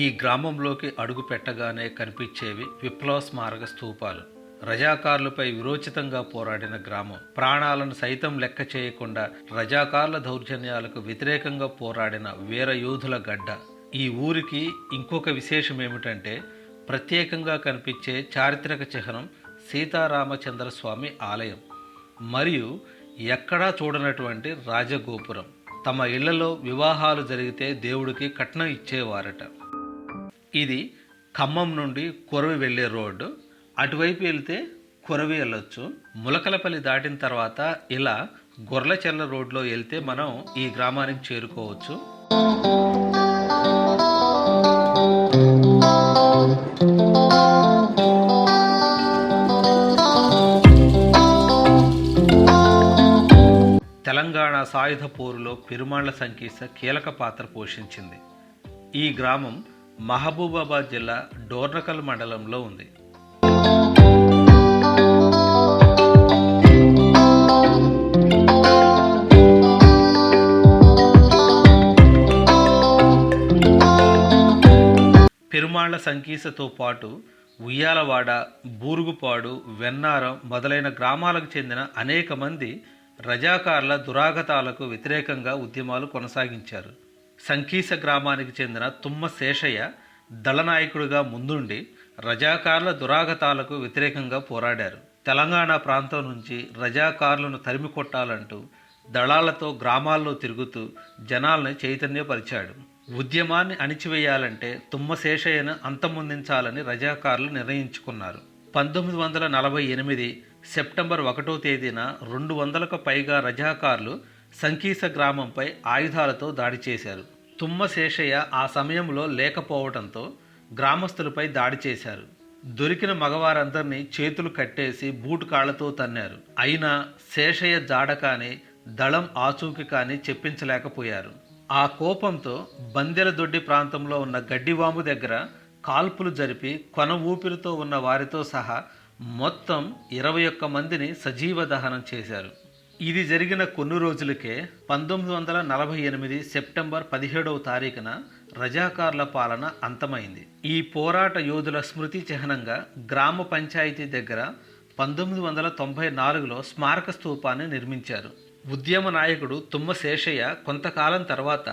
ఈ గ్రామంలోకి అడుగు పెట్టగానే కనిపించేవి విప్లవ స్మారక స్తూపాలు. రజాకార్లపై విరోచితంగా పోరాడిన గ్రామం. ప్రాణాలను సైతం లెక్క చేయకుండా రజాకార్ల దౌర్జన్యాలకు వ్యతిరేకంగా పోరాడిన వీర యోధుల గడ్డ. ఈ ఊరికి ఇంకొక విశేషం ఏమిటంటే, ప్రత్యేకంగా కనిపించే చారిత్రక చిహ్నం సీతారామచంద్ర స్వామి ఆలయం మరియు ఎక్కడా చూడనటువంటి రాజగోపురం. తమ ఇళ్లలో వివాహాలు జరిగితే దేవుడికి కట్నం ఇచ్చేవారట. ఇది ఖమ్మం నుండి కొరవి వెళ్ళే రోడ్డు. అటువైపు వెళ్తే కొరవి వెళ్ళొచ్చు. ములకలపల్లి దాటిన తర్వాత ఇలా గొర్లచెర్ల రోడ్లో వెళ్తే మనం ఈ గ్రామానికి చేరుకోవచ్చు. తెలంగాణ సాయుధ పోరులో పెరుమాళ్ల సంకీస కీలక పాత్ర పోషించింది. ఈ గ్రామం మహబూబాబాద్ జిల్లా డోర్నకల్ మండలంలో ఉంది. పెరుమాళ్ల సంకీసతో పాటు ఉయ్యాలవాడ, బూరుగుపాడు, వెన్నారం మొదలైన గ్రామాలకు చెందిన అనేక మంది రజాకార్ల దురాగతాలకు వ్యతిరేకంగా ఉద్యమాలు కొనసాగించారు. సంకీస గ్రామానికి చెందిన తుమ్మ శేషయ్య దళనాయకుడిగా ముందుండి రజాకార్ల దురాగతాలకు వ్యతిరేకంగా పోరాడారు. తెలంగాణ ప్రాంతం నుంచి రజాకార్లను తరిమి కొట్టాలంటూ దళాలతో గ్రామాల్లో తిరుగుతూ జనాల్ని చైతన్యపరిచాడు. ఉద్యమాన్ని అణిచివేయాలంటే తుమ్మ శేషయ్యను అంతమొందించాలని రజాకార్లు నిర్ణయించుకున్నారు. 1948 సెప్టెంబర్ 1వ తేదీన 200కు పైగా రజాకార్లు సంకీస గ్రామంపై ఆయుధాలతో దాడి చేశారు. తుమ్మ శేషయ్య ఆ సమయంలో లేకపోవడంతో గ్రామస్తులపై దాడి చేశారు. దొరికిన మగవారందరినీ చేతులు కట్టేసి బూటు కాళ్లతో తన్నారు. అయినా శేషయ్య జాడ కానీ దళం ఆచూకి కానీ చెప్పించలేకపోయారు. ఆ కోపంతో బందెలదొడ్డి ప్రాంతంలో ఉన్న గడ్డివాము దగ్గర కాల్పులు జరిపి కొన ఊపిరితో ఉన్న వారితో సహా మొత్తం 21 మందిని సజీవ దహనం చేశారు. ఇది జరిగిన కొన్ని రోజులకే 1948 సెప్టెంబర్ 17వ తారీఖున రజాకార్ల పాలన అంతమైంది. ఈ పోరాట యోధుల స్మృతి చిహ్నంగా గ్రామ పంచాయతీ దగ్గర 1994లో స్మారక స్తూపాన్ని నిర్మించారు. ఉద్యమ నాయకుడు తుమ్మ శేషయ్య కొంతకాలం తర్వాత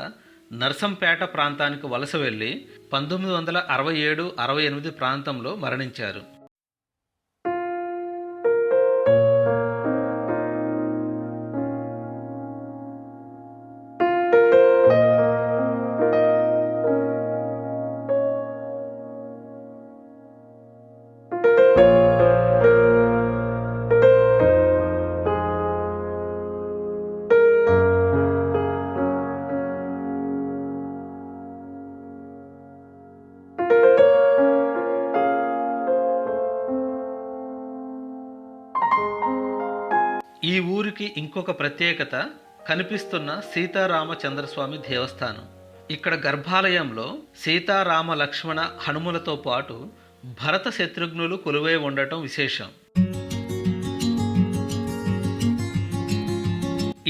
నర్సంపేట ప్రాంతానికి వలస వెళ్ళి 1967-68 ప్రాంతంలో మరణించారు. ఈ ఊరికి ఇంకొక ప్రత్యేకత కనిపిస్తున్న సీతారామచంద్రస్వామి దేవస్థానం. ఇక్కడ గర్భాలయంలో సీతారామ లక్ష్మణ హనుములతో పాటు భరత శత్రుఘ్నులు కొలువై ఉండటం విశేషం.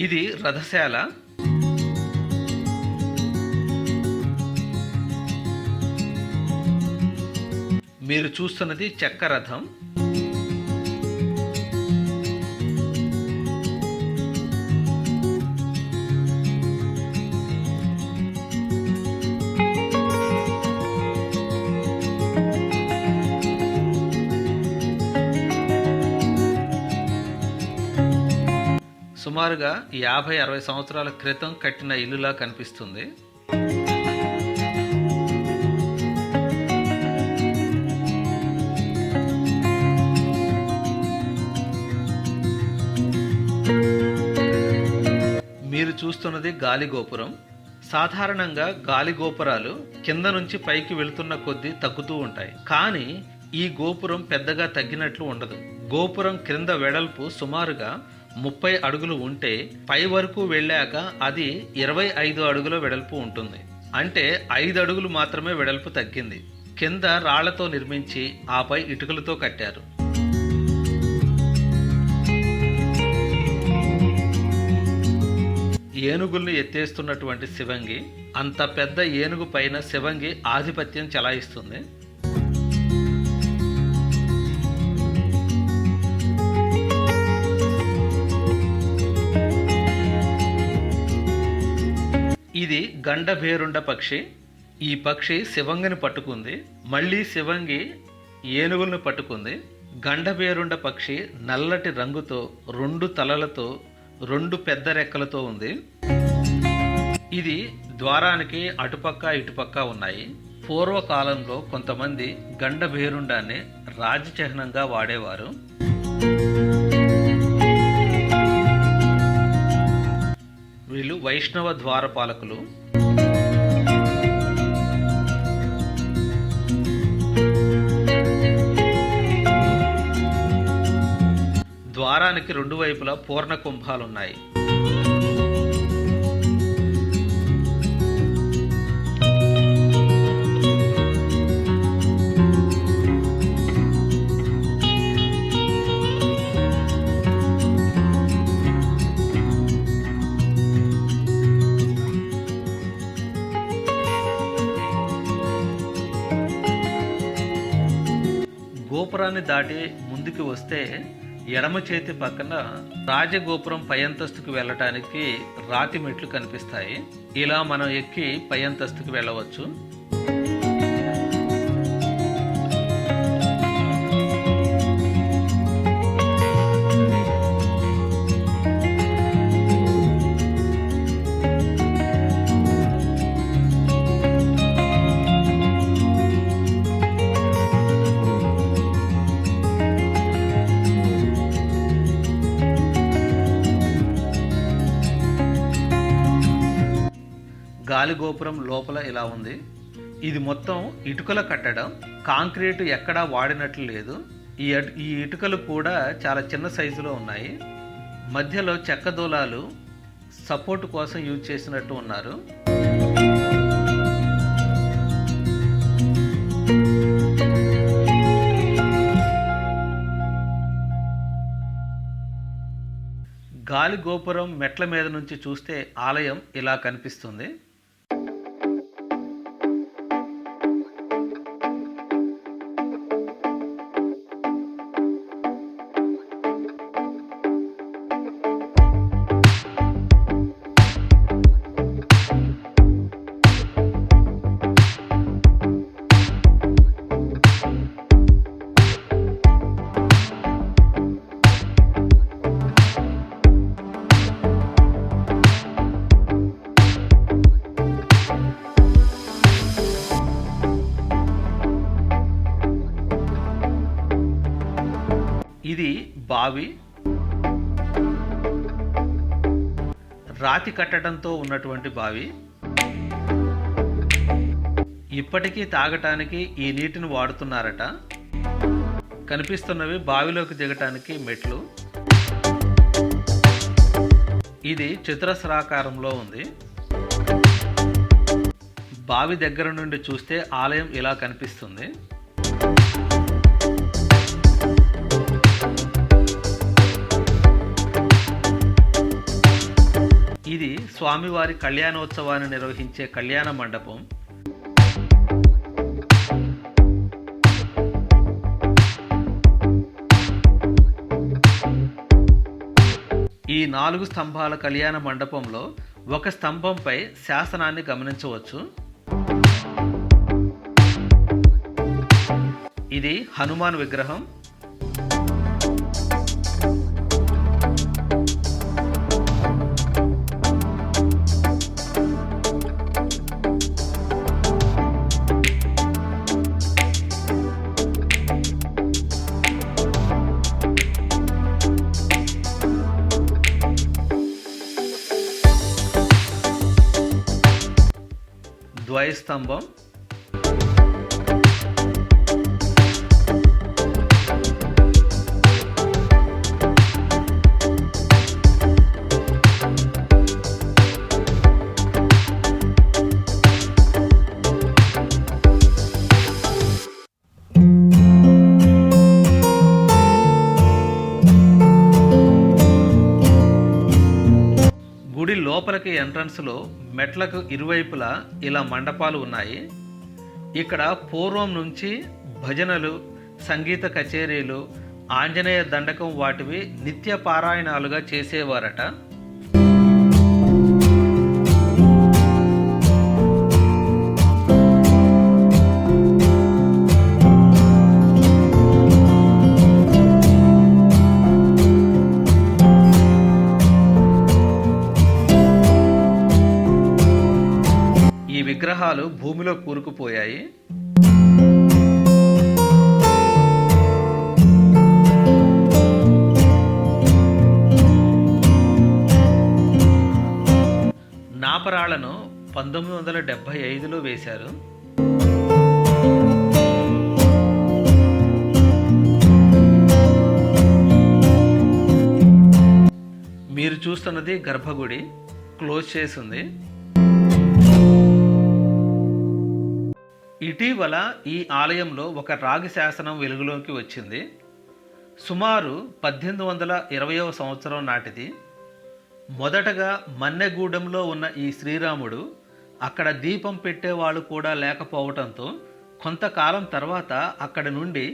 ఇది రథశాల. మీరు చూస్తున్నది చెక్క రథం. సుమారుగా 50-60 సంవత్సరాల క్రితం కట్టిన ఇల్లులా కనిపిస్తుంది. మీరు చూస్తున్నది గాలి గోపురం. సాధారణంగా గాలి గోపురాలు కింద నుంచి పైకి వెళుతున్న కొద్దీ తగ్గుతూ ఉంటాయి. కానీ ఈ గోపురం పెద్దగా తగ్గినట్లు ఉండదు. గోపురం క్రింద వెడల్పు సుమారుగా 30 అడుగులు ఉంటే పై వరకు వెళ్ళాక అది 25 అడుగుల వెడల్పు ఉంటుంది. అంటే 5 అడుగులు మాత్రమే వెడల్పు తగ్గింది. కింద రాళ్లతో నిర్మించి ఆపై ఇటుకలతో కట్టారు. ఏనుగుల్ని ఎత్తేస్తున్నటువంటి శివంగి. అంత పెద్ద ఏనుగు పైన శివంగి ఆధిపత్యం చెలాయిస్తుంది. ఇది గండభేరుండ పక్షి. ఈ పక్షి శివంగిని పట్టుకుంది, మళ్ళీ శివంగి ఏనుగులను పట్టుకుంది. గండభేరుండ పక్షి నల్లటి రంగుతో, 2 తలలతో, 2 పెద్ద రెక్కలతో ఉంది. ఇది ద్వారానికి అటుపక్క ఇటుపక్క ఉన్నాయి. పూర్వకాలంలో కొంతమంది గండభేరుండాన్ని రాజచిహ్నంగా వాడేవారు. వీళ్ళు వైష్ణవ ద్వారపాలకులు. ద్వారానికి 2 వైపులా పూర్ణ కుంభాలున్నాయి. గోపురాన్ని దాటి ముందుకు వస్తే ఎడమ చేతి పక్కన రాజగోపురం పై అంతస్తుకు వెళ్ళటానికి రాతి మెట్లు కనిపిస్తాయి. ఇలా మనం ఎక్కి పై అంతస్తుకు వెళ్ళవచ్చు. గాలిగోపురం లోపల ఇలా ఉంది. ఇది మొత్తం ఇటుకల కట్టడం, కాంక్రీట్ ఎక్కడా వాడినట్లు లేదు. ఈ ఇటుకలు కూడా చాలా చిన్న సైజులో ఉన్నాయి. మధ్యలో చెక్క దూలాలు సపోర్ట్ కోసం యూజ్ చేసినట్టు ఉన్నారు. గాలిగోపురం మెట్ల మీద నుంచి చూస్తే ఆలయం ఇలా కనిపిస్తుంది. ఇది బావి. రాతి కట్టడంతో ఉన్నటువంటి బావి. ఇప్పటికీ తాగటానికి ఈ నీటిని వాడుతున్నారట. కనిపిస్తున్నవి బావిలోకి దిగటానికి మెట్లు. ఇది చతురస్రాకారంలో ఉంది. బావి దగ్గర నుండి చూస్తే ఆలయం ఇలా కనిపిస్తుంది. ఇది స్వామివారి కళ్యాణోత్సవాన్ని నిర్వహించే కళ్యాణ మండపం. ఈ 4 స్తంభాల కళ్యాణ మండపంలో ఒక స్తంభంపై శాసనాన్ని గమనించవచ్చు. ఇది హనుమాన్ విగ్రహం. ద్వయస్తంభం. గుడి లోపల లోపలికి ఎంట్రన్స్లో మెట్లకు ఇరువైపులా ఇలా మండపాలు ఉన్నాయి. ఇక్కడ పూర్వం నుంచి భజనలు, సంగీత కచేరీలు, ఆంజనేయ దండకం వాటివి నిత్య పారాయణాలుగా చేసేవారట. ఈ విగ్రహాలు భూమిలో కూరుకుపోయాయి. నాపరాళ్లను 1975లో వేశారు. మీరు చూస్తున్నది గర్భగుడి, క్లోజ్ చేసింది. ఇటీవల ఈ ఆలయంలో ఒక రాగి శాసనం వెలుగులోకి వచ్చింది. సుమారు 1820వ సంవత్సరం నాటిది. మొదటగా మన్నెగూడెంలో ఉన్న ఈ శ్రీరాముడు అక్కడ దీపం పెట్టేవాళ్ళు కూడా లేకపోవడంతో కొంతకాలం తర్వాత అక్కడి నుండి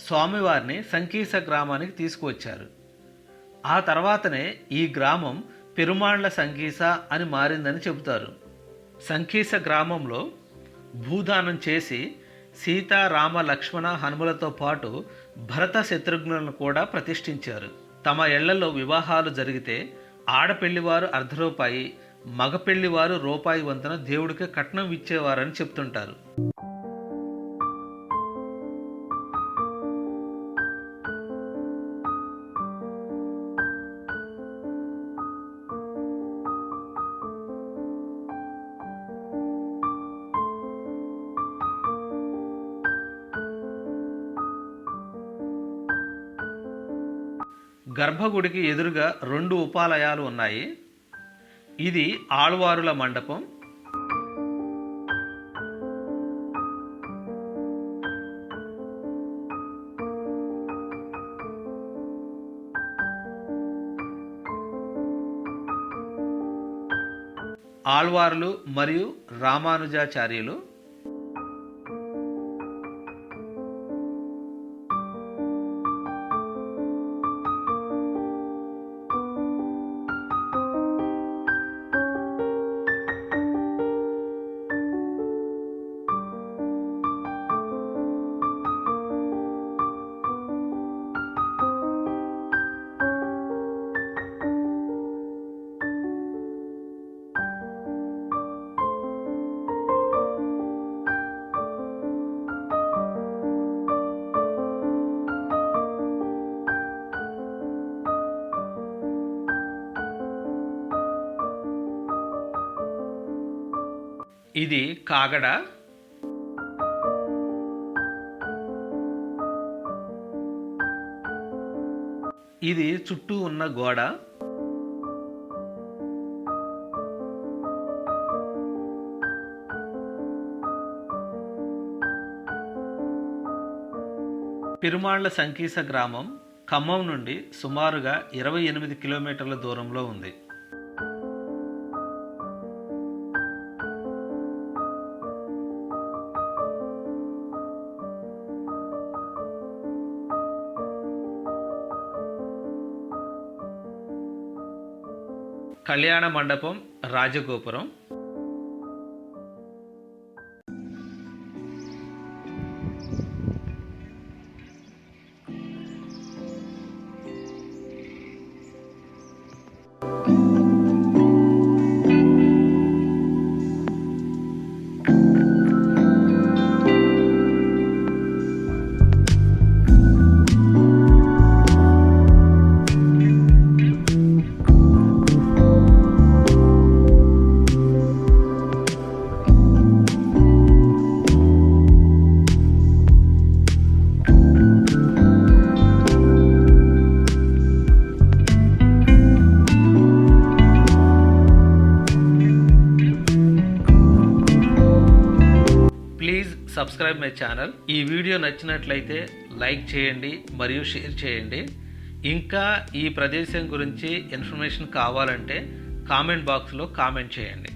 స్వామివారిని సంకీస గ్రామానికి తీసుకువచ్చారు. ఆ తర్వాతనే ఈ గ్రామం పెరుమాళ్ల సంకీస అని మారిందని చెబుతారు. సంకీస గ్రామంలో భూదానం చేసి సీత, రామ, లక్ష్మణ, హనుమలతో పాటు భరత, శత్రుఘ్నులను కూడా ప్రతిష్ఠించారు. తమ ఇళ్లలో వివాహాలు జరిగితే ఆడపెళ్లివారు ₹1 మగ పెళ్లివారు రూపాయి వంతున దేవుడికి కట్నం ఇచ్చేవారని చెప్తుంటారు. గర్భగుడికి ఎదురుగా 2 ఉపాలయాలు ఉన్నాయి. ఇది ఆళ్వారుల మండపం. ఆళ్వారులు మరియు రామానుజాచార్యులు. ఇది కాగడ. ఇది చుట్టూ ఉన్న గోడ. పెరుమాళ్ల సంకీస గ్రామం ఖమ్మం నుండి సుమారుగా 28 కిలోమీటర్ల దూరంలో ఉంది. కళ్యాణ మండపం, రాజగోపురం. Subscribe my channel. ఈ వీడియో నచ్చినట్లయితే లైక్ చేయండి మరియు షేర్ చేయండి. ఇంకా ఈ ప్రదేశం గురించి ఇన్ఫర్మేషన్ కావాలంటే కామెంట్ బాక్స్లో కామెంట్ చేయండి.